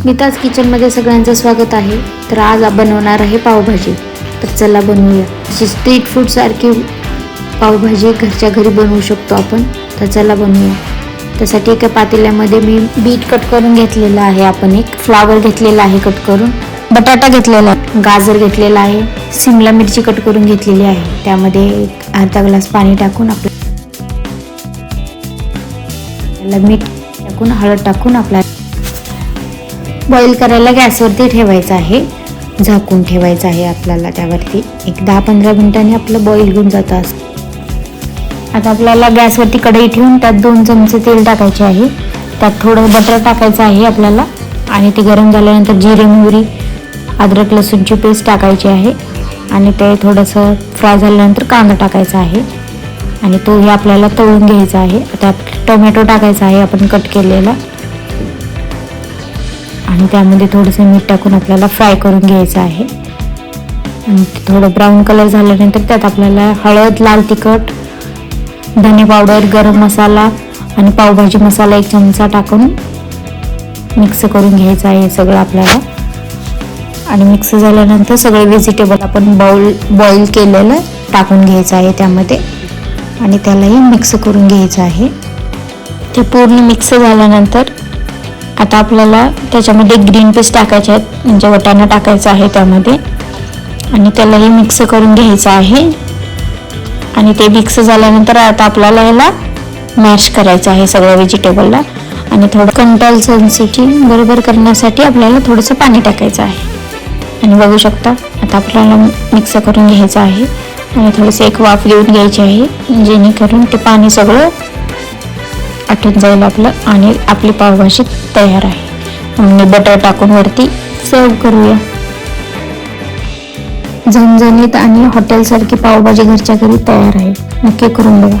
स्मिताज किचनमध्ये सगळ्यांचं स्वागत आहे. तर आज बनवणार आहे पावभाजी. तर चला बनवूया. अशी स्ट्रीट फूड सारखी पावभाजी घरच्या घरी बनवू शकतो आपण. तर चला बनवूया. त्यासाठी एका पातेल्यामध्ये मी बीट कट करून घेतलेला आहे, आपण एक फ्लावर घेतलेला आहे कट करून, बटाटा घेतलेला आहे, गाजर घेतलेला आहे, शिमला मिरची कट करून घेतलेली आहे. त्यामध्ये अर्धा ग्लास पाणी टाकून आपल्याला मीठ टाकून हळद टाकून आपल्याला बॉईल करायला गॅसवरती ठेवायचं आहे. झाकून ठेवायचं आहे आपल्याला. त्यावरती एक 10-15 मिनिटांनी आपलं बॉईल होऊन जातं. आता आपल्याला गॅसवरती कढई ठेवून त्यात 2 चमचे तेल टाकायचे आहे. त्यात थोडं बटर टाकायचं आहे आपल्याला आणि ते गरम झाल्यानंतर जिरे, मोहरी, अद्रक लसूणची पेस्ट टाकायची आहे आणि ते थोडंसं फ्राय झाल्यानंतर कांदा टाकायचा आहे आणि तोही आपल्याला तळून घ्यायचा आहे. आता टोमॅटो टाकायचा आहे आपण कट केलेला आणि त्यामध्ये थोडंसं मीठ टाकून आपल्याला फ्राय करून घ्यायचं आहे. आणि थोडं ब्राऊन कलर झाल्यानंतर त्यात आपल्याला हळद, लाल तिखट, धने पावडर, गरम मसाला आणि पावभाजी मसाला 1 चमचा टाकून मिक्स करून घ्यायचं आहे सगळं आपल्याला. आणि मिक्स झाल्यानंतर सगळे व्हेजिटेबल आपण बॉईल केलेलं टाकून घ्यायचं आहे त्यामध्ये आणि त्यालाही मिक्स करून घ्यायचं आहे. ते पूर्ण मिक्स झाल्यानंतर आता आपल्याला त्याच्यामध्ये ग्रीन पीस टाकायचे आहेत, म्हणजे वाटाणा टाकायचा आहे त्यामध्ये आणि त्यालाही मिक्स करून घ्यायचं आहे. आणि ते मिक्स झाल्यानंतर आता आपल्याला याला मॅश करायचं आहे सगळ्या व्हेजिटेबलला आणि थोडं कन्सिस्टन्सी बरोबर करण्यासाठी आपल्याला थोडंसं पाणी टाकायचं आहे. आणि बघू शकता आता आपल्याला मिक्स करून घ्यायचं आहे आणि थोडंसं एक वाफ देऊन घ्यायची आहे जेणेकरून ते पाणी सगळं आटून जाईल आपलं आणि आपली पावभाजी तयार आहे. आणि बटर टाकून वरती सर्व करूया. झणझणीत आणि हॉटेलसारखी पावभाजी घरच्या घरी तयार आहे. नक्की करून बघा.